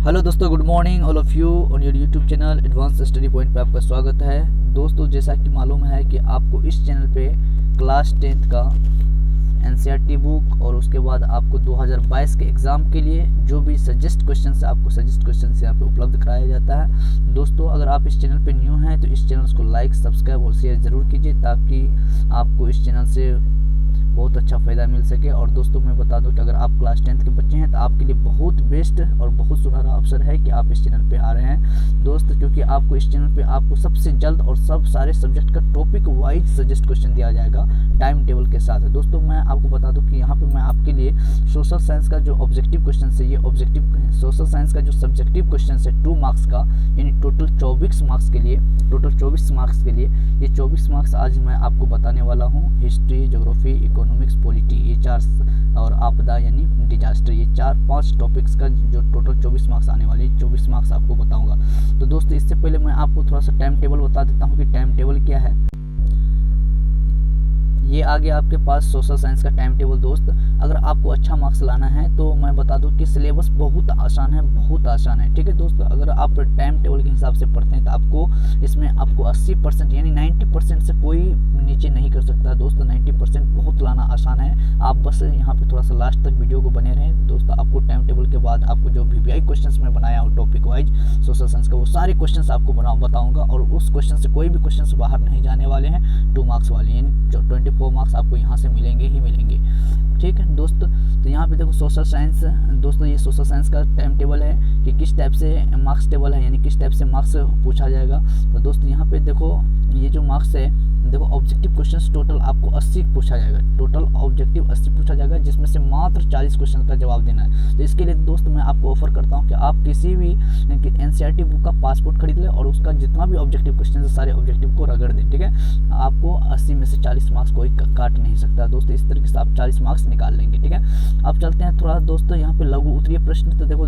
Hello दोस्तों, good morning all of you on your YouTube channel advance study point पे आपका स्वागत है। दोस्तों, जैसा कि मालूम है कि आपको इस चैनल पे क्लास 10th का एनसीईआरटी बुक और उसके बाद आपको 2022 के एग्ज़ाम के लिए जो भी सजेस्ट क्वेश्चन है आपको सजेस्ट क्वेश्चन यहाँ पे उपलब्ध कराया जाता है। दोस्तों, अगर आप इस चैनल पे न्यू हैं तो इस चैनल को लाइक, सब्सक्राइब और शेयर ज़रूर कीजिए ताकि आपको इस चैनल से बहुत अच्छा फ़ायदा मिल सके। और दोस्तों, मैं बता दूं कि अगर आप क्लास 10th के बच्चे हैं तो आपके लिए बहुत बेस्ट और बहुत सुनहरा अवसर है कि आप इस चैनल पे आ रहे हैं दोस्त, क्योंकि आपको इस चैनल पे आपको सबसे जल्द और सब सारे सब्जेक्ट का टॉपिक वाइज सजेस्ट क्वेश्चन दिया जाएगा टाइम टेबल के साथ। दोस्तों, मैं आपको बता दूं कि यहाँ पे मैं आपके लिए सोशल साइंस का जो ऑब्जेक्टिव क्वेश्चन है, ये ऑब्जेक्टिव सोशल साइंस का जो सब्जेक्टिव क्वेश्चन है 2 मार्क्स का, यानी टोटल 24 मार्क्स के लिए ये 24 मार्क्स आज मैं आपको बताने वाला हूँ। हिस्ट्री, ज्योग्राफी, इकोनॉमिक्स, पॉलिटी, ये 4 और आपदा यानी डिजास्टर, ये 4-5 टॉपिक्स का जो टोटल 24 मार्क्स आने वाले 24 मार्क्स आपको बताऊंगा। तो दोस्तों, इससे पहले मैं आपको थोड़ा सा टाइम टेबल बता देता हूँ कि टाइम टेबल क्या है। ये आ गया आपके पास सोशल साइंस का टाइम टेबल। दोस्त, अगर आपको अच्छा मार्क्स लाना है तो मैं बता दूं कि सिलेबस बहुत आसान है, ठीक है दोस्तों। अगर आप टाइम टेबल के हिसाब से पढ़ते हैं तो आपको इसमें 80% यानी 90% से कोई नीचे नहीं कर सकता दोस्तों। 90% बहुत लाना आसान है। आप बस यहाँ पे थोड़ा सा लास्ट तक वीडियो को बने रहें दोस्तों। आपको टाइम टेबल के बाद आपको जो VVI क्वेश्चन मैं बनाया हूँ टॉपिक वाइज सोशल साइंस का, वो सारे क्वेश्चन आपको बताऊँगा और उस क्वेश्चन से कोई भी क्वेश्चन बाहर नहीं जाने वाले हैं। 2 मार्क्स वाले यानी 24 मार्क्स आपको यहाँ से मिलेंगे ही मिलेंगे, ठीक है दोस्त। तो यहाँ पे देखो सोशल साइंस दोस्तों, ये सोशल साइंस का टाइम टेबल है कि किस टाइप से मार्क्स टेबल है, यानी किस टाइप से मार्क्स पूछा जाएगा। तो दोस्तों, यहाँ पे देखो ये जो मार्क्स है, देखो ऑब्जेक्टिव क्वेश्चंस टोटल आपको 80 पूछा जाएगा, टोटल ऑब्जेक्टिव 80 पूछा जाएगा, जिसमें से मात्र 40 क्वेश्चन का जवाब देना है। तो इसके लिए दोस्त मैं आपको ऑफर करता हूँ कि आप किसी भी एनसीईआरटी बुक का पासपोर्ट खरीद लें और उसका जितना भी ऑब्जेक्टिव क्वेश्चन है सारे ऑब्जेक्टिव को रगड़ दें, ठीक है। आपको 80 में से 40 मार्क्स कोई काट नहीं सकता दोस्तों। इस तरीके से आप 40 मार्क्स निकाल लेंगे, ठीक है। अब चलते हैं थोड़ा दोस्तों यहाँ पे लघु उत्तरीय प्रश्न। तो देखो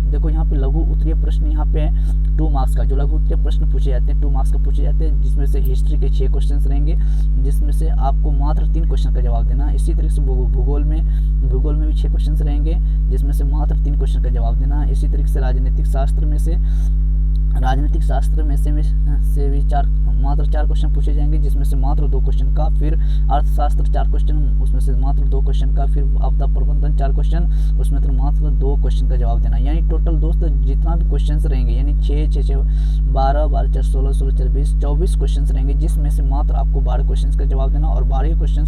देखो यहाँ पे लघु उत्तरीय प्रश्न यहाँ पे 2 मार्क्स का जो लघु उत्तरीय प्रश्न पूछे जाते हैं 2 मार्क्स का पूछे जाते हैं, जिसमें से हिस्ट्री के 6 क्वेश्चन रहेंगे, जिसमें से आपको मात्र 3 क्वेश्चन का जवाब देना है। इसी तरीके से भूगोल में भी 6 क्वेश्चन रहेंगे, जिसमें से मात्र 3 क्वेश्चन का जवाब देना है। इसी तरीके से राजनीतिक शास्त्र में से भी मात्र 4 क्वेश्चन पूछे जाएंगे, जिसमें से मात्र 2 क्वेश्चन का। फिर अर्थशास्त्र 4 क्वेश्चन, उसमें से मात्र 2 क्वेश्चन का। फिर आपदा प्रबंधन 4 क्वेश्चन, उसमें तो मात्र 2 क्वेश्चन का जवाब देना। यानी टोटल दोस्तों जितना भी क्वेश्चन रहेंगे, यानी 6 12 12 4 16 16 4 20 24 क्वेश्चन रहेंगे, जिसमें से मात्र आपको 12 क्वेश्चन का जवाब देना और 12 क्वेश्चन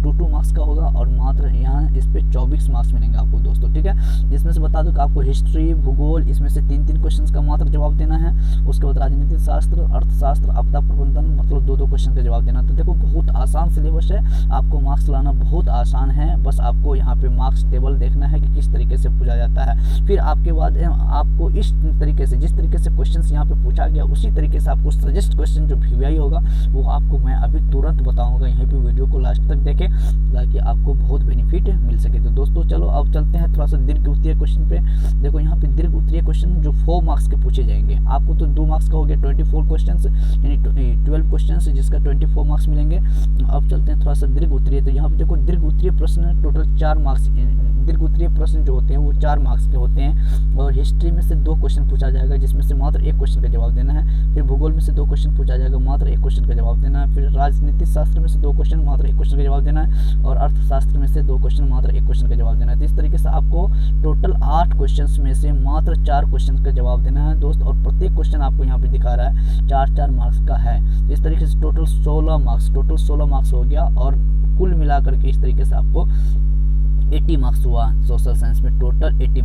2 मार्क्स का होगा और मात्र यहाँ इस पे 24 मार्क्स मिलेंगे आपको दोस्तों, ठीक है। जिसमें से बता दूं कि आपको हिस्ट्री, भूगोल, इसमें से 3 क्वेश्चन का मात्र जवाब देना है। उसके बाद राजनीतिक शास्त्र, अर्थशास्त्र, आपदा प्रबंधन मतलब 2 क्वेश्चन का जवाब देना। तो देखो बहुत आसान सिलेबस है, आपको मार्क्स लाना बहुत आसान है। बस आपको यहाँ पे मार्क्स टेबल देखना है कि किस तरीके से पूछा जाता है। फिर आपके बाद आपको इस तरीके से जिस तरीके से क्वेश्चन यहाँ पे पूछा गया उसी तरीके से आपको सजेस्ट क्वेश्चन जो VVI होगा वो आपको मैं अभी तुरंत बताऊंगा। यहीं पे वीडियो को लास्ट तक देखें ताकि आपको बहुत बेनिफिट मिल सके। तो दोस्तों चलो अब चलते हैं थोड़ा सा दीर्घ उत्तरीय क्वेश्चन पे। देखो यहाँ पे दीर्घ उत्तरीय क्वेश्चन जो 4 मार्क्स के पूछे जाएंगे, आपको तो 2 मार्क्स का हो गया 24 क्वेश्चन यानी 12 क्वेश्चन जिसका 24 मार्क्स मिलेंगे। अब चलते हैं थोड़ा सा दीर्घ उत्तरीय। तो यहाँ पे देखो दीर्घ उत्तरीय प्रश्न टोटल 4 मार्क्स, दीर्घ उत्तरीय प्रश्न जो होते हैं वो 4 मार्क्स के होते हैं। और हिस्ट्री में से 2 क्वेश्चन पूछा जाएगा, जिसमें से मात्र 1 क्वेश्चन का जवाब देना है। फिर भूगोल में से 2 क्वेश्चन पूछा जाएगा, मात्र 1 क्वेश्चन का जवाब देना है। फिर राजनीतिक शास्त्र में से 2 क्वेश्चन, मात्र 1 क्वेश्चन का जवाब देना है। और अर्थशास्त्र में से 2 क्वेश्चन, मात्र 1 क्वेश्चन का जवाब देना है। तो इस तरीके से आपको टोटल 8 क्वेश्चन में से मात्र 4 क्वेश्चन का जवाब देना है दोस्त। और प्रत्येक क्वेश्चन आपको यहाँ पे दिखा रहा है 4-4 मार्क्स का है। इस तरीके से टोटल 16 मार्क्स हो गया। और कुल मिलाकर के इस तरीके से आपको 80 मार्क्स हुआ सोशल साइंस में, टोटल 80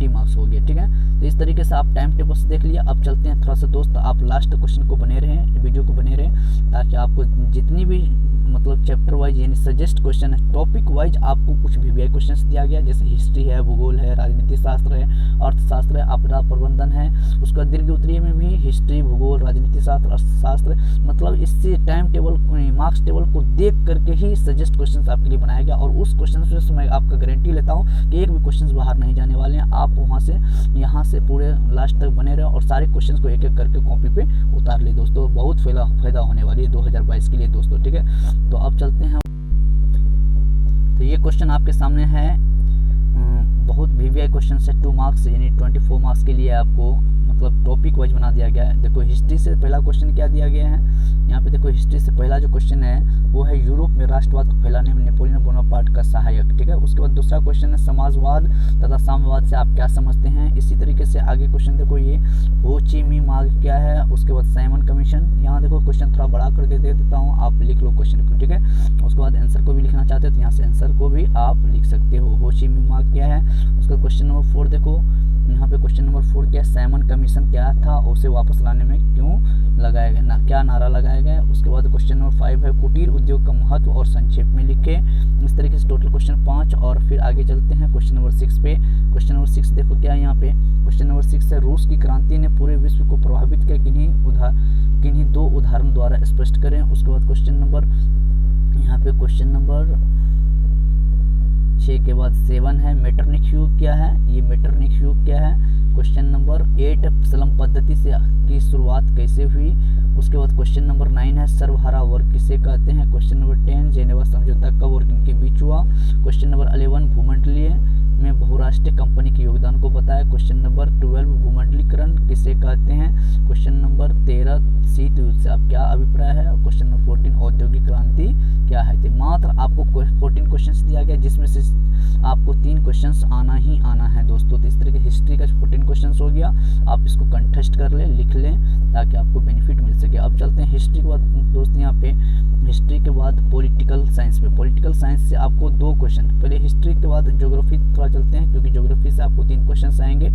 मार्क्स हो गया, ठीक है। तो इस तरीके से आप टाइम टेबल से देख लिया। अब चलते हैं थोड़ा सा दोस्त, आप लास्ट क्वेश्चन को बने रहें, वीडियो को बने रहें ताकि आपको जितनी भी मतलब चैप्टर वाइज यानी सजेस्ट क्वेश्चन है टॉपिक वाइज आपको कुछ VVI क्वेश्चन दिया गया, जैसे हिस्ट्री है, भूगोल है, राजनीतिक शास्त्र है, अर्थशास्त्र है, आपदा प्रबंधन है। उसका दीर्घ उत्तरीय में भी हिस्ट्री, भूगोल, राजनीतिक शास्त्र, अर्थशास्त्र, मतलब इससे टाइम टेबल मार्क्स टेबल को देख करके ही सजेस्ट क्वेश्चन आपके लिए बनाया गया। और उस क्वेश्चन से मैं आपका गारंटी लेता हूँ कि एक भी क्वेश्चन बाहर नहीं जाने वाले हैं। आप वहाँ से यहाँ से पूरे लास्ट तक बने रहे और सारे क्वेश्चन को एक एक करके कॉपी पे उतार ले दोस्तों। बहुत फायदा होने वाली है 2022 के लिए दोस्तों, ठीक है। तो अब चलते हैं। तो ये क्वेश्चन आपके सामने है, बहुत VVI क्वेश्चन से 2 मार्क्स यानी 24 मार्क्स के लिए आपको मतलब टॉपिक वाइज बना दिया गया है। देखो हिस्ट्री से पहला क्वेश्चन क्या दिया गया है, यहाँ पे देखो हिस्ट्री से पहला जो क्वेश्चन है वो है यूरोप में राष्ट्रवाद को फैलाने में नेपोलियन बोनापार्ट का सहायक, ठीक है। उसके बाद दूसरा क्वेश्चन है समाजवाद तथा साम्यवाद से आप क्या समझते हैं। इसी तरीके से आगे क्वेश्चन देखो ये हो ची मी मार्ग क्या है। उसके बाद साइमन कमीशन, यहाँ देखो क्वेश्चन थोड़ा बड़ा करके दे देता हूँ, आप लिख लो क्वेश्चन को, ठीक है। उसके बाद आंसर को भी लिखना चाहते हो तो यहाँ से आंसर को भी आप लिख सकते हो ची मी मार्ग क्या है। उसका क्वेश्चन नंबर 4 देखो, यहाँ पे क्वेश्चन नंबर 4 क्या है, साइमन कमीशन क्या था, उसे वापस लाने में क्यों लगाया गया, क्या नारा लगाया गया। उसके बाद क्वेश्चन नंबर 5 है कुटीर उद्योग का महत्व और संक्षेप में लिखे। इस तरीके से टोटल क्वेश्चन 5 और फिर आगे चलते हैं क्वेश्चन नंबर 6 पे। क्वेश्चन नंबर 6 देखो क्या है यहाँ पे, क्वेश्चन नंबर 6 है रूस की क्रांति ने पूरे विश्व को प्रभावित किया, किन्हीं 2 उदाहरण द्वारा स्पष्ट करें। उसके बाद क्वेश्चन नंबर यहाँ पे क्वेश्चन नंबर 6 के बाद 7 है मेटरनिक युग क्या है, ये मेटरनिक युग क्या है। क्वेश्चन नंबर 8 स्लम पद्धति से की शुरुआत कैसे हुई। उसके बाद क्वेश्चन नंबर 9 है सर्वहारा वर्ग किसे कहते हैं। क्वेश्चन नंबर 10 जेनेवा समझौता कब और किनके बीच हुआ। क्वेश्चन नंबर 11 भूमंडलीय में बहुराष्ट्रीय कंपनी के योगदान को बताया। क्वेश्चन नंबर 12 भूमंडलीकरण किसे कहते हैं। क्वेश्चन नंबर 13 शीत युद्ध से आप क्या अभिप्राय है। और क्वेश्चन नंबर 14 औद्योगिक क्रांति क्या है। तो मात्र आपको 14 क्वेश्चन दिया गया जिसमें से आपको 3 क्वेश्चन आना ही आना है दोस्तों। तो इस तरह के हिस्ट्री का 14 क्वेश्चन हो गया, आप इसको कंटेस्ट कर लें, लिख लें ताकि आपको बेनिफिट मिल सके। अब चलते हैं हिस्ट्री के बाद दोस्त, यहाँ पे हिस्ट्री के बाद पॉलिटिकल साइंस पे। पॉलिटिकल साइंस से आपको 2 क्वेश्चन, पहले हिस्ट्री के बाद ज्योग्राफी थोड़ा चलते हैं क्योंकि ज्योग्राफी से आपको 3 क्वेश्चन आएंगे।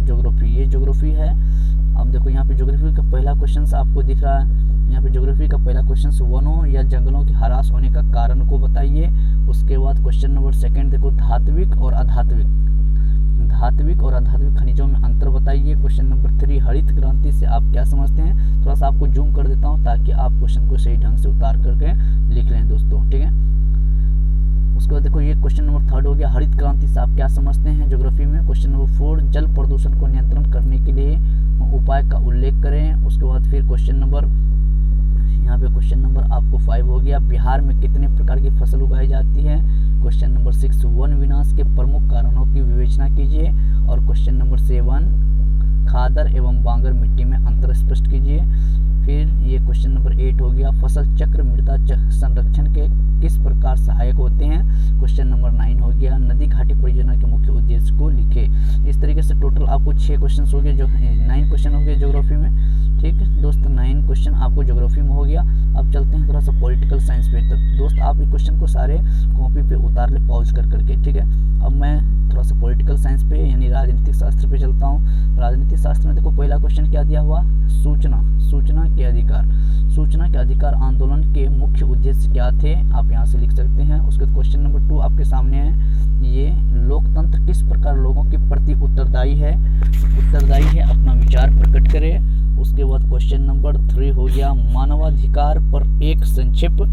ज्योग्राफी, ये ज्योग्राफी है। अब देखो यहाँ पे ज्योग्राफी का पहला क्वेश्चन आपको दिख रहा है, यहाँ पे ज्योग्राफी का पहला क्वेश्चन वनों या जंगलों के ह्रास होने का कारण को बताइए। उसके बाद क्वेश्चन नंबर 2 देखो धात्विक और अधात्विक खनिजों में अंतर बताइए। क्वेश्चन नंबर 3 हरित क्रांति से आप क्या समझते हैं। थोड़ा सा आपको जूम कर देता हूँ ताकि आप क्वेश्चन को सही ढंग से उतार करके लिख लें दोस्तों, ठीक है। उसके बाद देखो ये क्वेश्चन नंबर 3 हो गया, हरित क्रांति से आप क्या समझते हैं ज्योग्राफी में। क्वेश्चन नंबर 4 जल प्रदूषण को नियंत्रण करने के लिए उपाय का उल्लेख करें। उसके बाद फिर क्वेश्चन नंबर, यहाँ पे क्वेश्चन नंबर आपको 5 हो गया, बिहार में कितने प्रकार की फसल उगाई जाती है। क्वेश्चन नंबर 6 वन विनाश के प्रमुख कारणों की विवेचना कीजिए। और क्वेश्चन नंबर 7 खादर एवं बांगर मिट्टी में अंतर स्पष्ट कीजिए। फिर ये क्वेश्चन नंबर 8 हो गया, फसल चक्र मृदा संरक्षण के किस प्रकार सहायक होते हैं। क्वेश्चन नंबर 9 हो गया, नदी घाटी परियोजना के मुख्य उद्देश्य को लिखे। इस तरीके से टोटल आपको 6 क्वेश्चन हो गए, जो 9 क्वेश्चन हो गए ज्योग्राफी में, ठीक है दोस्त। 9 क्वेश्चन आपको ज्योग्राफी में हो गया। अब चलते हैं थोड़ा सा पॉलिटिकल साइंस पे। तो दोस्त आप इस क्वेश्चन को सारे कॉपी पे उतार ले पॉज कर करके, ठीक है। अब मैं थोड़ा सा पॉलिटिकल साइंस पे यानी राजनीतिक शास्त्र पे चलता हूँ। राजनीतिक शास्त्र में देखो पहला क्वेश्चन क्या दिया हुआ, सूचना के अधिकार। सूचना के अधिकार आंदोलन के मुख्य उद्देश्य क्या थे, आप यहाँ से लिख सकते हैं। उसके बाद क्वेश्चन नंबर 2 आपके सामने है, ये लोकतंत्र किस प्रकार लोगों के प्रति उत्तरदायी है, अपना विचार प्रकट करें। उसके बाद क्वेश्चन नंबर 3 हो गया, मानवाधिकार पर एक संक्षिप्त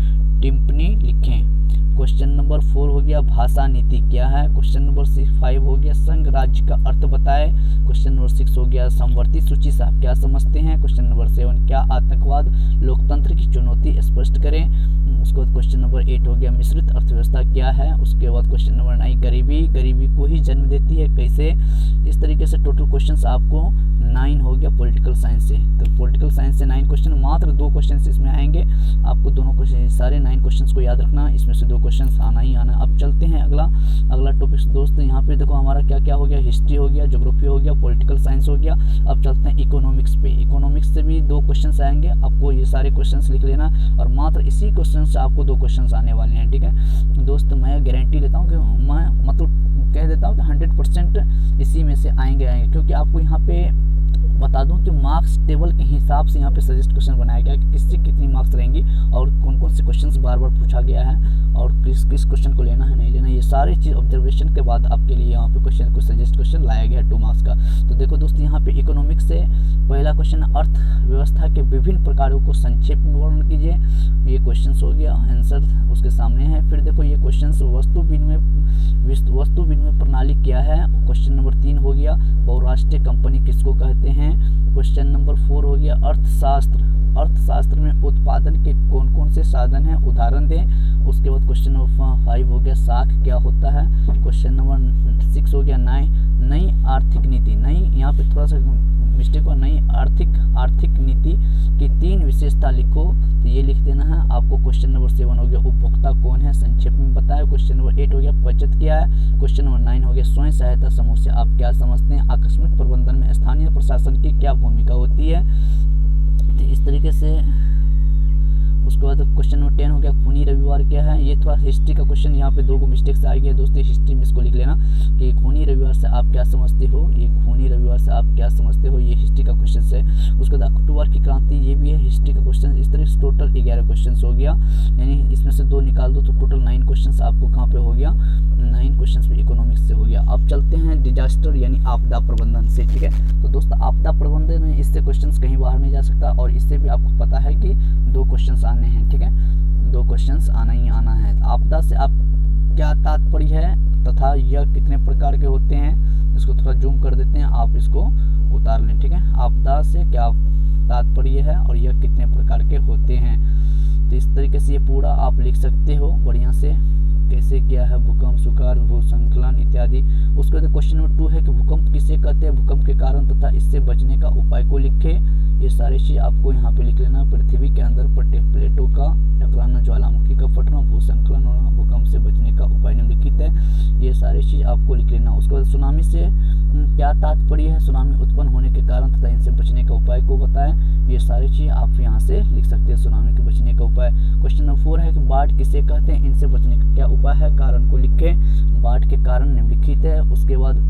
टिप्पणी लिखें। क्वेश्चन नंबर 4 हो गया, भाषा नीति क्या है। क्वेश्चन नंबर 5 हो गया, संघ राज्य का अर्थ बताएं। क्वेश्चन नंबर 6 हो गया, समवर्ती सूची से आप क्या समझते हैं। क्वेश्चन नंबर 7 क्या आतंकवाद लोकतंत्र की चुनौती स्पष्ट करें। उसके बाद क्वेश्चन नंबर 8 हो गया, मिश्रित अर्थव्यवस्था क्या है। उसके बाद क्वेश्चन नंबर 9 गरीबी को ही जन्म देती है कैसे। इस तरीके से टोटल क्वेश्चन आपको 9 हो गया पॉलिटिकल साइंस से। तो पॉलिटिकल साइंस से 9 क्वेश्चन, मात्र 2 क्वेश्चन इसमें आएंगे। आपको दोनों क्वेश्चन, सारे 9 क्वेश्चन को याद रखना, इसमें से 2 क्वेश्चन आना ही आना। अब चलते हैं अगला टॉपिक दोस्त। यहाँ पे देखो हमारा क्या क्या हो गया, हिस्ट्री हो गया, ज्योग्राफी हो गया, पॉलिटिकल साइंस हो गया। अब चलते हैं इकोनॉमिक्स पे। इकोनॉमिक्स से भी 2 क्वेश्चन आएंगे, आपको ये सारे क्वेश्चन लिख लेना और मात्र इसी क्वेश्चन से आपको 2 क्वेश्चन आने वाले हैं, ठीक है दोस्त। मैं गारंटी लेता हूँ कि मैं मतलब कह देता हूँ कि 100% इसी में से आएंगे, क्योंकि आपको यहाँ पे बता दूं कि मार्क्स टेबल के हिसाब से यहाँ पे सजेस्ट क्वेश्चन बनाया गया कि किससे कितनी मार्क्स रहेंगी और कौन कौन से क्वेश्चंस बार बार पूछा गया है और किस क्वेश्चन को लेना है नहीं लेना, ये सारी चीज़ ऑब्जर्वेशन के बाद आपके लिए यहाँ पे क्वेश्चन को सजेस्ट क्वेश्चन लाया गया 2 मार्क्स का। तो देखो दोस्तों, यहाँ पे इकोनॉमिक्स से पहला क्वेश्चन, अर्थव्यवस्था के विभिन्न प्रकारों को संक्षेप में वर्णन कीजिए। ये क्वेश्चन हो गया, आंसर उसके सामने है। फिर देखो ये क्वेश्चन वस्तु विनिमय प्रणाली क्या है। क्वेश्चन नंबर 3 हो गया, बहुराष्ट्रीय कंपनी किसको कहते हैं। क्वेश्चन नंबर 4 हो गया, अर्थशास्त्र अर्थशास्त्र में उत्पादन के कौन कौन से साधन हैं, उदाहरण दें। उसके बाद क्वेश्चन नंबर 5 हो गया साख क्या होता है। क्वेश्चन नंबर 6 हो गया नई आर्थिक नीति। नई यहाँ पे थोड़ा सा मिस्टेक हुआ, नई आर्थिक नीति की 3 विशेषता लिखो, तो ये लिख देना है आपको। क्वेश्चन नंबर 7 हो गया उपभोक्ता कौन है, संक्षेप में बताया। क्वेश्चन नंबर 8 हो गया बचत क्या है। क्वेश्चन नंबर 9 हो गया स्वयं सहायता समूह से आप क्या समझते हैं। आकस्मिक प्रबंधन में स्थानीय प्रशासन की क्या भूमिका होती है। तो इस तरीके से उसके बाद क्वेश्चन नंबर 10 हो गया खूनी रविवार क्या है। ये थोड़ा हिस्ट्री का क्वेश्चन, यहाँ पे 2 मिस्टेक से आ गया दोस्तों, हिस्ट्री में इसको लिख लेना कि खूनी रविवार से आप क्या समझते हो। ये खूनी रविवार से आप क्या समझते हो, ये हिस्ट्री का क्वेश्चन है। उसके बाद अक्टूबर की क्रांति, ये भी है हिस्ट्री का क्वेश्चन। इस तरह से टोटल 11 क्वेश्चन हो गया, यानी इसमें से 2 निकाल दो तो टोटल 9 क्वेश्चन आपको कहाँ पे हो गया, 9 क्वेश्चन पे इकोनॉमिक्स से हो गया। अब चलते हैं डिजास्टर यानी आपदा प्रबंधन से, ठीक है। तो दोस्तों आपदा प्रबंधन में इससे क्वेश्चन कहीं बाहर नहीं जा सकता, और इससे भी आपको पता है कि 2 क्वेश्चन आने हैं, ठीक है। 2 क्वेश्चंस आना ही आना है। आपदा से आप क्या तात्पर्य है तथा यह कितने प्रकार के होते हैं, इसको थोड़ा जूम कर देते हैं, आप इसको उतार लें, ठीक है। आपदा से क्या तात्पर्य है और यह कितने प्रकार के होते हैं, तो इस तरीके से ये पूरा आप लिख सकते हो बढ़िया से। कैसे क्या है, भूकंप, सुखाड़, भूस्खलन इत्यादि। उसके बाद क्वेश्चन नंबर 2 है कि भूकंप किसे कहते हैं, भूकंप के कारण तथा इससे बचने का उपाय को लिखे। ये सारी चीज आपको यहाँ पे लिख लेना। पृथ्वी के अंदर प्लेटों का टकराना, ज्वालामुखी का फटना, भूस्खलन होना, भूकंप से बचने का उपाय निम्नलिखित है। ये सारी चीज आपको लिख लेना। उसके बाद सुनामी से क्या तात्पर्य है, सुनामी उत्पन्न होने के कारण तथा इनसे बचने का उपाय को बताएं। ये सारी चीज आप यहाँ से लिख सकते हैं, सुनामी के बचने का उपाय। क्वेश्चन नंबर 4 है कि बाढ़ किसे कहते हैं, इनसे बचने का क्या उपाय है, कारण को लिखें। बाढ़ के कारण निम्नलिखित है। उसके बाद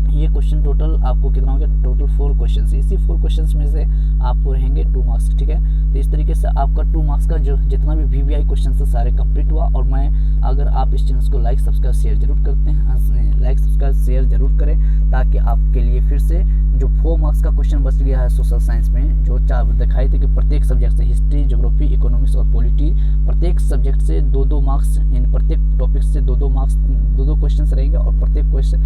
ये क्वेश्चन टोटल आपको कितना हो गया, टोटल 4 क्वेश्चन। इसी 4 क्वेश्चन में से आपको रहेंगे 2 मार्क्स, ठीक है। तो इस तरीके से आपका 2 मार्क्स का जो जितना भी VVI क्वेश्चन से सारे कंप्लीट हुआ। और मैं अगर आप इस चैनल को लाइक सब्सक्राइब शेयर जरूर करते हैं, लाइक सब्सक्राइब शेयर जरूर करें, ताकि आपके लिए फिर से जो 4 मार्क्स का क्वेश्चन बच गया है सोशल साइंस में, जो 4 दिखाई थे कि प्रत्येक सब्जेक्ट से हिस्ट्री, ज्योग्राफी, इकोनॉमिक्स और पॉलिटी, प्रत्येक सब्जेक्ट से 2-2 मार्क्स, इन प्रत्येक टॉपिक से 2-2 मार्क्स, 2-2 क्वेश्चन रहेंगे। और प्रत्येक क्वेश्चन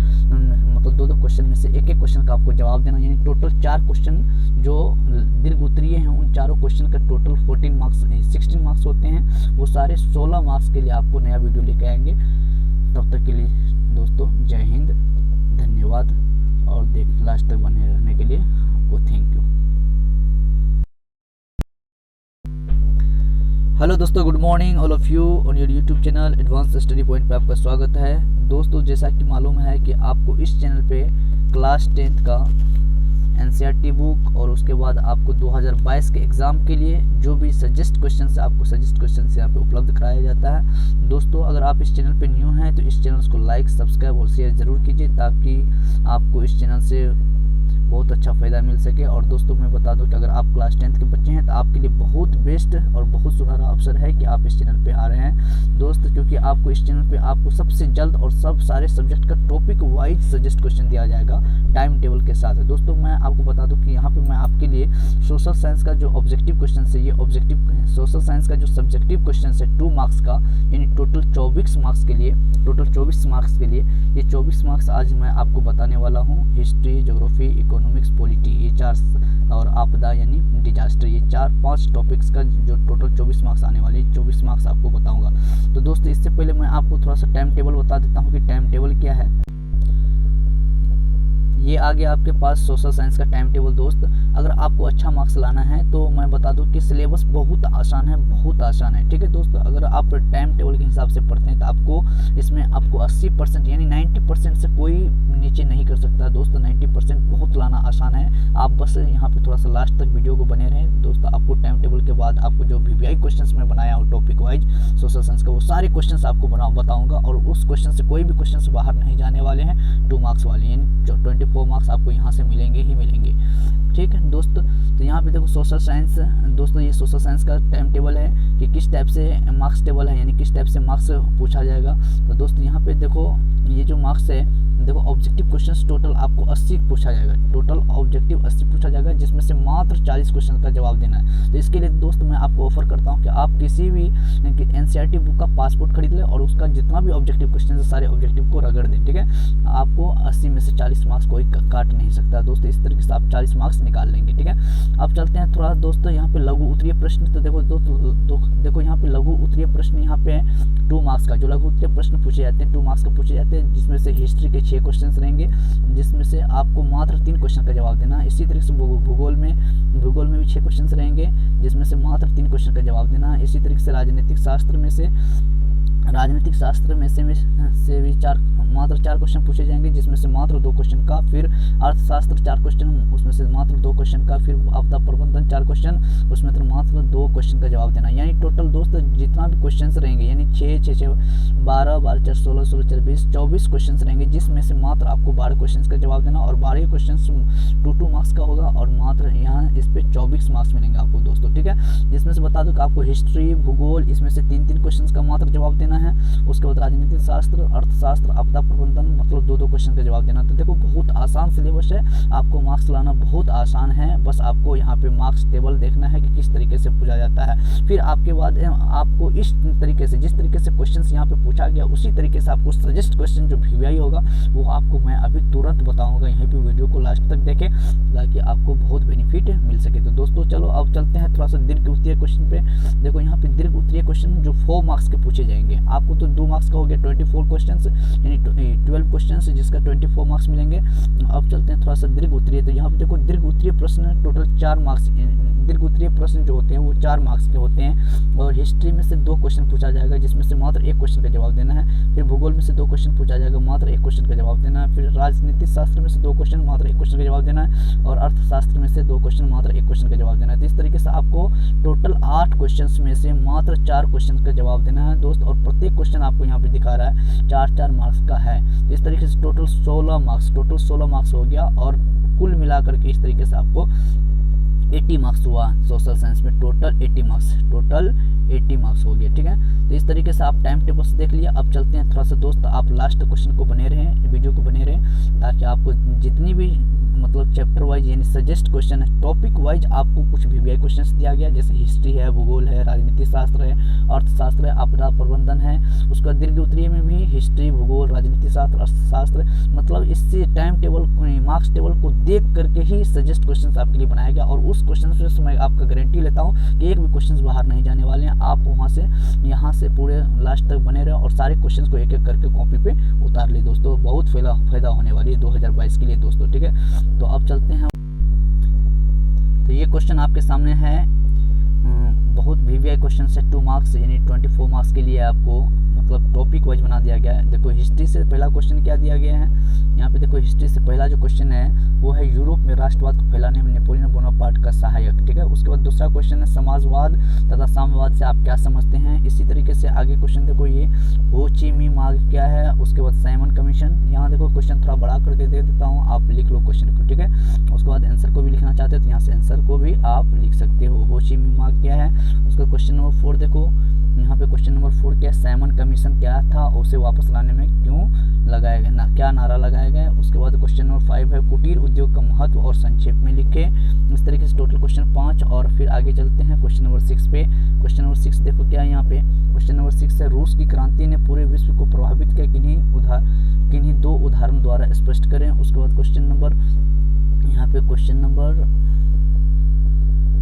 मतलब 2-2 क्वेश्चन में से एक क्वेश्चन का आपको जवाब देना, यानी टोटल 4 क्वेश्चन जो दीर्घ उत्तरीय हैं, उन चारों क्वेश्चन का टोटल 16 मार्क्स होते हैं। वो सारे 16 मार्क्स के लिए आपको नया वीडियो लेके आएंगे। तब तक के लिए दोस्तों जय हिंद, धन्यवाद, और लास्ट तक बने रहने के लिए आपको थैंक यू। हेलो दोस्तों, good morning all of you on your YouTube channel advance study point पे आपका स्वागत है। दोस्तों जैसा कि मालूम है कि आपको इस चैनल पे क्लास 10th का NCERT बुक और उसके बाद आपको 2022 के एग्ज़ाम के लिए जो भी सजेस्ट क्वेश्चन है, आपको सजेस्ट क्वेश्चन यहाँ पे उपलब्ध कराया जाता है। दोस्तों अगर आप इस चैनल पे न्यू हैं तो इस चैनल को लाइक, सब्सक्राइब और शेयर ज़रूर कीजिए, ताकि आपको इस चैनल से बहुत अच्छा फ़ायदा मिल सके। और दोस्तों मैं बता दूं कि अगर आप क्लास 10th के बच्चे हैं तो आपके लिए बहुत बेस्ट और बहुत सुनहरा अवसर है कि आप इस चैनल पे आ रहे हैं दोस्त, क्योंकि आपको इस चैनल पे आपको सबसे जल्द और सब सारे सब्जेक्ट का टॉपिक वाइज सजेस्ट क्वेश्चन दिया जाएगा टाइम टेबल के साथ। दोस्तों मैं आपको बता दूं कि यहाँ पे मैं आपके लिए सोशल साइंस का जो ऑब्जेक्टिव क्वेश्चन है, ये ऑब्जेक्टिव सोशल साइंस का जो सब्जेक्टिव क्वेश्चन है 2 मार्क्स का, यानी टोटल 24 मार्क्स के लिए, ये 24 मार्क्स आज मैं आपको बताने वाला हूँ। हिस्ट्री, ज्योग्राफी, इकोनॉमिक्स, पॉलिटी, ये 4 और आपदा यानी डिजास्टर, ये 4-5 टॉपिक्स का जो टोटल 24 मार्क्स आने वाले 24 मार्क्स आपको बताऊंगा। तो दोस्तों इससे पहले मैं आपको थोड़ा सा टाइम टेबल बता देता हूँ कि टाइम टेबल क्या है। ये आ गया आपके पास सोशल साइंस का टाइम टेबल। दोस्त अगर आपको अच्छा मार्क्स लाना है तो मैं बता दूं कि सिलेबस बहुत आसान है, ठीक है दोस्तों। अगर आप टाइम टेबल के हिसाब से पढ़ते हैं तो आपको इसमें आपको 80% यानी 90% से कोई नीचे नहीं कर सकता दोस्तों। 90% बहुत लाना आसान है। आप बस यहाँ पे थोड़ा सा लास्ट तक वीडियो को बने रहें दोस्तों। आपको टाइम टेबल के बाद आपको जो VVI क्वेश्चन में बनाया हूँ टॉपिक वाइज सोशल साइंस का, वो सारे क्वेश्चन आपको बताऊँगा, और उस क्वेश्चन से कोई भी क्वेश्चन बाहर नहीं जाने वाले हैं। 2 मार्क्स वाले यानी 24 मार्क्स आपको यहाँ से मिलेंगे ही मिलेंगे, ठीक है दोस्त। तो यहाँ पे देखो सोशल साइंस, दोस्तों ये सोशल साइंस का टाइम टेबल है कि किस टाइप से मार्क्स टेबल है, यानी किस टाइप से मार्क्स पूछा जाएगा। तो दोस्तों यहाँ पे देखो ये जो मार्क्स है, देखो ऑब्जेक्टिव क्वेश्चंस टोटल आपको 80 पूछा जाएगा, टोटल ऑब्जेक्टिव 80 पूछा जाएगा, जिसमें से मात्र 40 क्वेश्चन का जवाब देना है। तो इसके लिए दोस्त मैं आपको ऑफर करता हूँ कि आप किसी भी NCERT बुक का पासपोर्ट खरीद लें और उसका जितना भी ऑब्जेक्टिव क्वेश्चन है सारे ऑब्जेक्टिव को रगड़ दें, ठीक है। आपको 80 में से 40 मार्क्स कोई काट नहीं सकता दोस्तों। इस तरीके से आप 40 मार्क्स निकाल लेंगे, ठीक है। अब चलते हैं थोड़ा दोस्तों यहाँ पे लघु उत्तरीय प्रश्न। तो देखो देखो यहाँ पे लघु उत्तरीय प्रश्न यहाँ पे 2 मार्क्स का जो लघु उत्तरीय प्रश्न पूछे जाते हैं 2 मार्क्स का पूछे जाते हैं, जिसमें से हिस्ट्री के 6 क्वेश्चन रहेंगे, जिसमें से आपको मात्र 3 क्वेश्चन का जवाब देना है। इसी तरीके से भूगोल में भी 6 क्वेश्चन रहेंगे, जिसमें से मात्र 3 क्वेश्चन का जवाब देना है। इसी तरीके से राजनीतिक शास्त्र में से भी मात्र 4 क्वेश्चन पूछे जाएंगे, जिसमें से मात्र 2 क्वेश्चन का। फिर अर्थशास्त्र 4 क्वेश्चन, उसमें से मात्र 2 क्वेश्चन का। फिर आपदा प्रबंधन 4 क्वेश्चन, उसमें तो मात्र 2 क्वेश्चन का जवाब देना। यानी टोटल दोस्तों जितना भी क्वेश्चन रहेंगे, यानी 6 12 12 4 16 16 4 20 24 क्वेश्चन रहेंगे, जिसमें से मात्र आपको 12 क्वेश्चन का जवाब देना, और 12 क्वेश्चन 2 मार्क्स का होगा, और मात्र यहाँ इस पे 24 मार्क्स मिलेंगे आपको दोस्तों, ठीक है। जिसमें से बता दूं कि आपको हिस्ट्री, भूगोल, इसमें से 3 क्वेश्चन का मात्र जवाब देना है। उसके बाद राजनीतिक शास्त्र, अर्थशास्त्र, आपदा प्रबंधन, मतलब 2 क्वेश्चन का जवाब देना। तो देखो बहुत आसान सिलेबस है, आपको मार्क्स लाना बहुत आसान है, बस आपको यहाँ पे मार्क्स टेबल देखना है कि किस तरीके से पूछा जाता है। फिर आपके बाद आपको इस तरीके से, जिस तरीके से क्वेश्चन यहाँ पे पूछा गया, उसी तरीके से आपको सजेस्ट क्वेश्चन जो VVI होगा वो आपको मैं अभी तुरंत बताऊंगा। यहीं पे वीडियो को लास्ट तक देखें ताकि आपको बहुत बेनिफिट मिल सके। तो दोस्तों चलो अब चलते हैं थोड़ा सा दीर्घ उत्तरीय क्वेश्चन पे। देखो यहाँ पे दीर्घ उत्तरीय क्वेश्चन जो 4 मार्क्स के पूछे जाएंगे, आपको तो 2 मार्क्स का हो गया 24 क्वेश्चन, यानी 12 क्वेश्चन जिसका 24 मार्क्स मिलेंगे। अब चलते हैं थोड़ा सा दीर्घ उत्तरीय। तो यहाँ पे देखो दीर्घ उत्तरीय प्रश्न टोटल 4 मार्क्स, दीर्घ उत्तरीय प्रश्न जो होते हैं वो 4 मार्क्स के होते हैं, और हिस्ट्री में से 2 क्वेश्चन पूछा जाएगा, जिसमें से मात्र 1 क्वेश्चन का जवाब देना है। फिर भूगोल में से 2 क्वेश्चन पूछा जाएगा, मात्र 1 क्वेश्चन का जवाब देना है। फिर राजनीतिक शास्त्र में से 2 क्वेश्चन, मात्र 1 क्वेश्चन का जवाब देना है, और अर्थशास्त्र में से 2 क्वेश्चन, मात्र 1 क्वेश्चन का जवाब देना है। तो इस तरीके से आपको टोटल 8 क्वेश्चन में से मात्र 4 क्वेश्चन का जवाब देना है दोस्त, और प्रत्येक क्वेश्चन आपको यहाँ पे दिखा रहा है 4-4 मार्क्स का है। तो इस तरीके से टोटल 16 मार्क्स हो गया, और कुल मिलाकर के इस तरीके से आपको 80 मार्क्स हुआ सोशल साइंस में। टोटल 80 मार्क्स हो गया, ठीक है। तो इस तरीके से आप टाइम टेबल से देख लिया। अब चलते हैं थोड़ा सा दोस्त, आप लास्ट क्वेश्चन को बने रहें, वीडियो को बने रहें, ताकि आपको जितनी भी मतलब चैप्टर वाइज यानी सजेस्ट क्वेश्चन है, टॉपिक वाइज आपको कुछ VVI क्वेश्चन दिया गया, जैसे हिस्ट्री है, भूगोल है, राजनीतिक शास्त्र है, अर्थशास्त्र है, आपदा प्रबंधन है। उसका दीर्घ उत्तरीय में भी हिस्ट्री, भूगोल, राजनीतिक शास्त्र, अर्थशास्त्र, मतलब इससे टाइम टेबल, मार्क्स टेबल को देख करके ही सजेस्ट क्वेश्चन आपके लिए बनाया गया, और उस क्वेश्चन से मैं आपका गारंटी लेता हूँ कि एक भी क्वेश्चन बाहर नहीं जाने वाले हैं। आप वहाँ से यहाँ से पूरे लास्ट तक बने रहे और सारे क्वेश्चन को एक एक करके कॉपी पे उतार ले दोस्तों। बहुत फायदा होने वाली है 2022 के लिए दोस्तों, ठीक है। तो अब चलते हैं, तो ये क्वेश्चन आपके सामने है, बहुत VVI क्वेश्चन है 2 मार्क्स, यानी 24 मार्क्स के लिए आपको मतलब टॉपिक वाइज बना दिया गया है। देखो हिस्ट्री से पहला क्वेश्चन क्या दिया गया है, यहाँ पे देखो हिस्ट्री से पहला जो क्वेश्चन है वो है यूरोप में राष्ट्रवाद को फैलाने में नेपोलियन बोनापार्ट का सहायक, ठीक है। उसके बाद दूसरा क्वेश्चन है समाजवाद तथा साम्यवाद से आप क्या समझते हैं। इसी तरीके से आगे क्वेश्चन देखो, ये हो ची मी मार्ग क्या है। उसके बाद साइमन कमीशन, यहाँ देखो क्वेश्चन थोड़ा बड़ा करके दे देता हूँ, आप लिख लो क्वेश्चन को, ठीक है। उसके बाद आंसर को भी लिखना चाहते हो तो यहाँ से आंसर को भी आप लिख सकते हो ची मी मार्ग क्या है। उसका क्वेश्चन नंबर 4 देखो, यहाँ पे क्वेश्चन नंबर 4 क्या, साइमन कमीशन क्या था, उसे वापस लाने में क्यों लगाया गया, क्या नारा लगाया गया। उसके बाद क्वेश्चन नंबर 5 है कुटीर उद्योग का महत्व और संक्षेप में लिखे। इस तरीके से टोटल क्वेश्चन 5, और फिर आगे चलते हैं क्वेश्चन नंबर 6 पे। क्वेश्चन नंबर 6 देखो क्या है यहाँ पे, क्वेश्चन नंबर 6 है रूस की क्रांति ने पूरे विश्व को प्रभावित किया, किन्हीं 2 उदाहरण द्वारा स्पष्ट करें। उसके बाद क्वेश्चन नंबर, यहाँ पे क्वेश्चन नंबर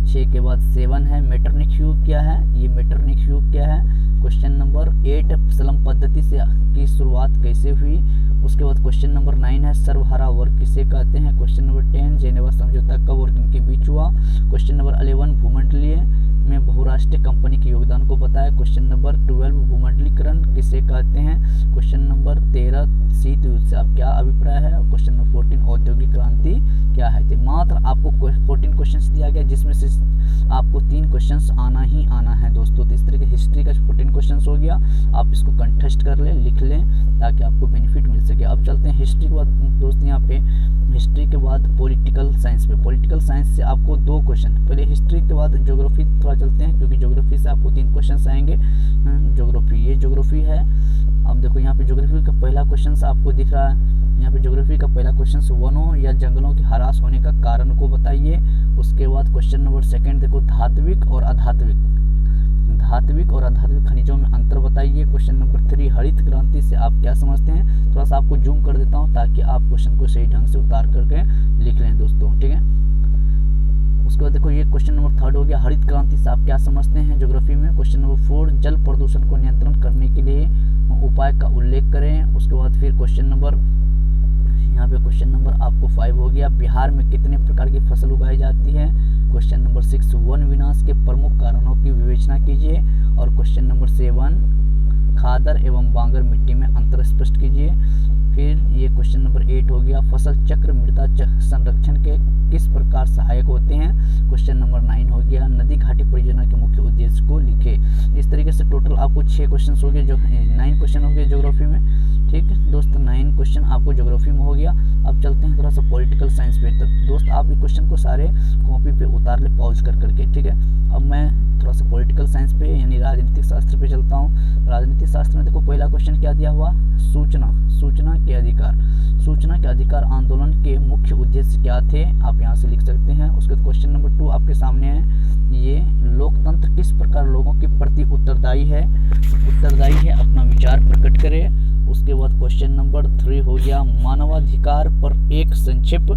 6 के बाद 7 है मेटरनिक युग क्या है, ये मेटरनिक युग क्या है। क्वेश्चन नंबर 8 स्लम पद्धति से की शुरुआत कैसे हुई। उसके बाद क्वेश्चन नंबर 9 है सर्वहारा वर्ग किसे कहते हैं। क्वेश्चन नंबर 10 जेनेवा समझौता कब और किनके बीच हुआ। क्वेश्चन नंबर 11 भूमंडलीय में बहुराष्ट्रीय कंपनी के योगदान को बताया। क्वेश्चन नंबर 12 भूमंडलीकरण किसे कहते हैं। क्वेश्चन नंबर 13 शीत युद्ध से आप क्या अभिप्राय है। क्वेश्चन नंबर 14 औद्योगिक क्रांति क्या है। तो मात्र आपको 14 क्वेश्चन दिया गया, जिसमें से आपको 3 क्वेश्चन आना ही आना है दोस्तों। तो इस तरह के हिस्ट्री का 14 क्वेश्चन हो गया, आप इसको कंटेस्ट कर लें, लिख लें ताकि आपको बेनिफिट मिल सके। अब चलते हैं हिस्ट्री के बाद दोस्त, यहाँ पे हिस्ट्री के बाद पॉलिटिकल साइंस पे। पॉलिटिकल साइंस से आपको 2 क्वेश्चन, पहले हिस्ट्री के बाद ज्योग्राफी थोड़ा चलते हैं, क्योंकि ज्योग्राफी से आपको 3 क्वेश्चन आएंगे। ज्योग्राफी, ये ज्योग्राफी है। अब देखो यहाँ पे ज्योग्राफी का पहला क्वेश्चन आपको दिख रहा है, यहाँ पे ज्योग्राफी का पहला क्वेश्चन वनों या जंगलों के ह्रास होने का कारण को बताइए। उसके बाद क्वेश्चन नंबर 2 देखो धात्विक और अधात्विक, धात्विक और अधात्विक खनिजों में अंतर बताइए। क्वेश्चन नंबर 3 हरित क्रांति से आप क्या समझते हैं। थोड़ा सा आपको जूम कर देता हूँ ताकि आप क्वेश्चन को सही ढंग से उतार करके लिख लें दोस्तों, ठीक है। उसके बाद देखो ये क्वेश्चन नंबर 3 हो गया, हरित क्रांति से आप क्या समझते हैं ज्योग्राफी में। क्वेश्चन नंबर 4 जल प्रदूषण को नियंत्रण करने के लिए उपाय का उल्लेख करें। उसके बाद फिर क्वेश्चन नंबर यहाँ पे क्वेश्चन नंबर आपको 5 हो गया, बिहार में कितने प्रकार की फसल उगाई जाती है। क्वेश्चन नंबर 6 वन विनाश के प्रमुख कारणों की विवेचना कीजिए। और क्वेश्चन नंबर 7 खादर एवं बांगर मिट्टी में अंतर स्पष्ट कीजिए। फिर ये क्वेश्चन नंबर 8 हो गया, फसल चक्र मृदा संरक्षण के किस प्रकार सहायक होते हैं। क्वेश्चन नंबर 9 हो गया, नदी घाटी परियोजना के मुख्य उद्देश्य को लिखे। इस तरीके से टोटल आपको 6 क्वेश्चन हो गए, जो 9 क्वेश्चन हो गए ज्योग्राफी में, ठीक है दोस्त। 9 क्वेश्चन आपको ज्योग्राफी में हो गया। अब चलते हैं थोड़ा सा पॉलिटिकल साइंस पे। तो दोस्त आप इस क्वेश्चन को सारे कॉपी पे उतार ले पॉज कर करके, ठीक है। अब मैं थोड़ा सा पॉलिटिकल साइंस पे यानी राजनीतिक शास्त्र पे चलता हूँ। राजनीतिक शास्त्र में देखो पहला क्वेश्चन क्या दिया हुआ, सूचना के अधिकार। सूचना के अधिकार आंदोलन के मुख्य उद्देश्य क्या थे, आप यहाँ से लिख सकते हैं। उसके बाद क्वेश्चन नंबर 2 आपके सामने है, ये लोकतंत्र किस प्रकार लोगों के प्रति उत्तरदायी है, अपना विचार प्रकट करें। उसके बाद क्वेश्चन नंबर 3 हो गया, मानवाधिकार पर एक संक्षिप्त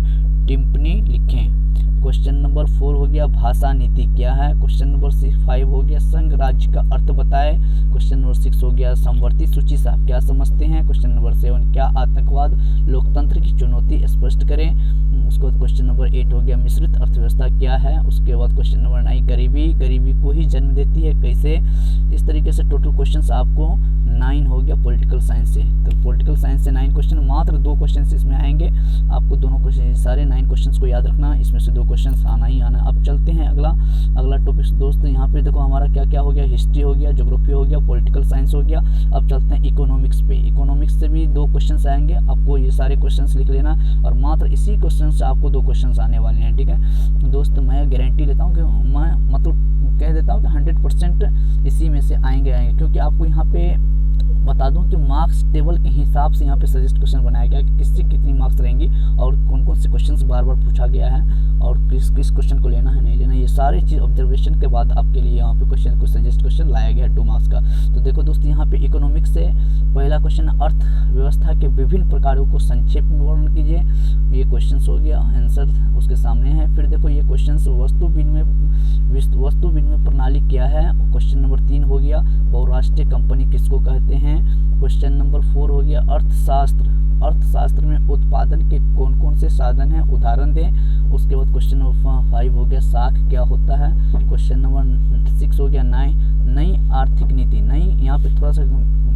टिप्पणी लिखें। क्वेश्चन नंबर 4 हो गया, भाषा नीति क्या है। क्वेश्चन नंबर 5 हो गया, संघ राज्य का अर्थ बताएं। क्वेश्चन नंबर 6 हो गया, समवर्ती सूची से आप क्या समझते हैं। क्वेश्चन नंबर 7 क्या आतंकवाद लोकतंत्र की चुनौती स्पष्ट करें। उसके बाद क्वेश्चन नंबर 8 हो गया, मिश्रित अर्थव्यवस्था क्या है। उसके बाद क्वेश्चन नंबर 9 गरीबी को ही जन्म देती है कैसे। इस तरीके से टोटल क्वेश्चन आपको 9 हो गया पॉलिटिकल साइंस से। तो पॉलिटिकल साइंस से 9 क्वेश्चन, मात्र 2 क्वेश्चन इसमें आएंगे। आपको दोनों क्वेश्चन, सारे 9 क्वेश्चन को याद रखना, इसमें से 2 क्वेश्चन आना ही आना। अब चलते हैं अगला टॉपिक दोस्त। यहाँ पे देखो हमारा क्या क्या हो गया, हिस्ट्री हो गया, ज्योग्राफी हो गया, पॉलिटिकल साइंस हो गया। अब चलते हैं इकोनॉमिक्स पे। इकोनॉमिक्स से भी 2 क्वेश्चन आएंगे, आपको ये सारे क्वेश्चन लिख लेना और मात्र इसी क्वेश्चन से आपको 2 क्वेश्चन आने वाले हैं, ठीक है दोस्त। मैं गारंटी लेता हूँ कि मैं मतलब कह देता हूँ कि 100% इसी में से आएंगे, क्योंकि आपको यहाँ पे बता दूं कि मार्क्स टेबल के हिसाब से यहाँ पे सजेस्ट क्वेश्चन बनाया गया कि किससे कितनी मार्क्स रहेंगी और कौन कौन से क्वेश्चंस बार बार पूछा गया है और किस क्वेश्चन को लेना है नहीं लेना, ये सारी चीज़ ऑब्जर्वेशन के बाद आपके लिए यहाँ पे क्वेश्चन को सजेस्ट क्वेश्चन लाया गया है 2 मार्क्स का। तो देखो दोस्त, यहाँ पे इकोनॉमिक्स से पहला क्वेश्चन, अर्थव्यवस्था के विभिन्न प्रकारों को संक्षेप में वर्णन कीजिए। ये क्वेश्चन हो गया, आंसर उसके सामने है। फिर देखो ये क्वेश्चन वस्तु विनिमय प्रणाली क्या है। क्वेश्चन नंबर 3 हो गया, बहुराष्ट्रीय कंपनी किसको कहते हैं। क्वेश्चन नंबर 4 हो गया, अर्थशास्त्र में उत्पादन के कौन कौन से साधन हैं, उदाहरण दें। उसके बाद क्वेश्चन नंबर 5 हो गया, साख क्या होता है। क्वेश्चन नंबर 6 हो गया, नई आर्थिक नीति। नई यहाँ पे थोड़ा सा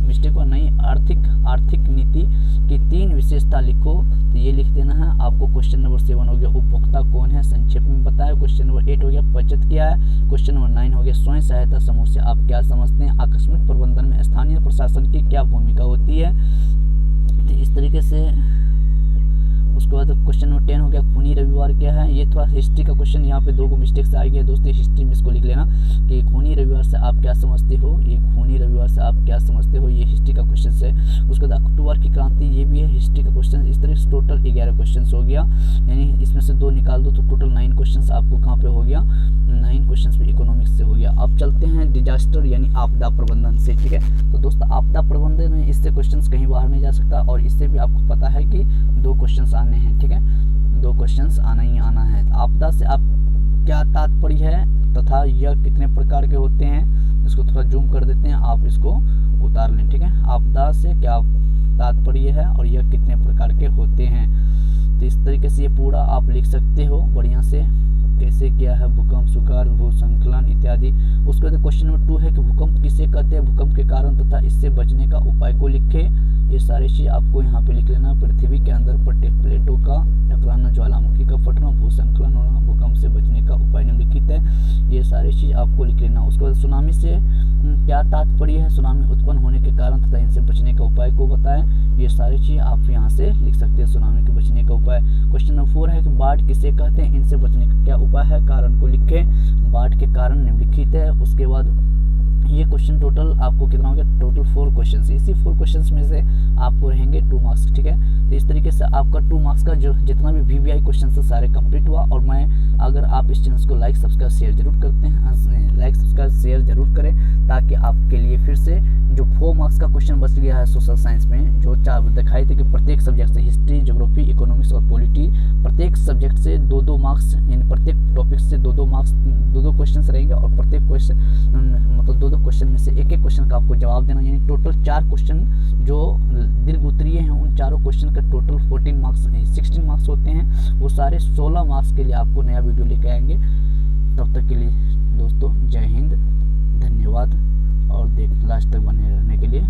मिस्टेक हुआ, नई आर्थिक नीति की 3 विशेषता लिखो, तो ये लिख देना है आपको। क्वेश्चन नंबर 7 हो गया, उपभोक्ता कौन है, संक्षेप में बताया। क्वेश्चन नंबर 8 हो गया, बचत क्या है। क्वेश्चन नंबर 9 हो गया, स्वयं सहायता समूह से आप क्या समझते हैं। आकस्मिक प्रबंधन में स्थानीय प्रशासन की क्या भूमिका होती है। तो इस तरीके से उसके बाद क्वेश्चन नंबर 10 हो गया, खूनी रविवार क्या है। ये थोड़ा हिस्ट्री का क्वेश्चन, यहाँ पे 2 मिस्टेक से आ गया दोस्तों, हिस्ट्री में इसको लिख लेना कि खूनी रविवार से आप क्या समझते हो। ये खूनी रविवार से आप क्या समझते हो, ये हिस्ट्री का क्वेश्चन है। उसके बाद अक्टूबर की क्रांति, ये भी है हिस्ट्री का क्वेश्चन। इस तरह से टोटल 11 क्वेश्चन हो गया, यानी इसमें से 2 निकाल दो तो टोटल 9 क्वेश्चन आपको कहाँ पे हो गया, 9 क्वेश्चन पे इकोनॉमिक्स से हो गया। अब चलते हैं डिजास्टर यानी आपदा प्रबंधन से, ठीक है। तो दोस्त आपदा प्रबंधन में इससे क्वेश्चन कहीं बाहर नहीं जा सकता और इससे भी आपको पता है कि 2 क्वेश्चन आने हैं, ठीक है, 2 क्वेश्चंस आना ही आना है। आपदा से आप क्या तात्पर्य है तथा यह कितने प्रकार के होते हैं, इसको थोड़ा जूम कर देते हैं, आप इसको उतार लें, ठीक है। आपदा से क्या तात्पर्य है और यह कितने प्रकार के होते हैं, तो इस तरीके से ये पूरा आप लिख सकते हो बढ़िया से, कैसे क्या है, भूकंप, सुखाड़, भूस्खलन इत्यादि। उसके बाद क्वेश्चन नंबर 2 है कि भूकंप किसे कहते हैं, भूकंप के कारण तथा इससे बचने का उपाय को लिखे। ये सारी चीज़ आपको यहाँ पे लिख लेना। पृथ्वी के अंदर प्लेटों का टकराना, ज्वालामुखी का फटना, भूस्खलन होना, भूकंप से बचने का उपाय निम्नलिखित है। ये सारी चीज़ आपको लिख लेना। उसके बाद सुनामी से क्या तात्पर्य है, सुनामी उत्पन्न होने के कारण तथा इनसे बचने का उपाय को बताएं। ये सारी चीज़ आप यहाँ से लिख सकते हैं, सुनामी के बचने का उपाय। क्वेश्चन नंबर 4 है कि बाढ़ किसे कहते हैं, इनसे बचने का क्या उपाय है, कारण को लिखें। बाढ़ के कारण निम्नलिखित है। उसके बाद ये क्वेश्चन टोटल आपको कितना हो गया, टोटल 4 क्वेश्चन। इसी 4 क्वेश्चन में से आपको रहेंगे 2 मार्क्स, ठीक है। तो इस तरीके से आपका 2 मार्क्स का जो जितना भी VVI क्वेश्चन से सारे कंप्लीट हुआ। और मैं, अगर आप इस चैनल को लाइक सब्सक्राइब शेयर जरूर करते हैं, लाइक सब्सक्राइब शेयर जरूर करें, ताकि आपके लिए फिर से जो 4 मार्क्स का क्वेश्चन बच गया है सोशल साइंस में, जो दिखाई थे कि प्रत्येक सब्जेक्ट से हिस्ट्री, ज्योग्राफी, इकोनॉमिक्स और पॉलिटी, प्रत्येक सब्जेक्ट से 2-2 मार्क्स, यानी प्रत्येक टॉपिक से 2-2 मार्क्स, 2-2 क्वेश्चन रहेंगे। और प्रत्येक क्वेश्चन मतलब 2-2 क्वेश्चन में से एक-एक क्वेश्चन का आपको जवाब देना, यानी टोटल 4 क्वेश्चन जो दीर्घ उत्तरीय हैं, उन चारों क्वेश्चन का टोटल 14 मार्क्स 16 मार्क्स होते हैं। वो सारे 16 मार्क्स के लिए आपको नया वीडियो लेके आएंगे। तब तक के लिए दोस्तों जय हिंद, धन्यवाद, और लास्ट तक बने रहने के लिए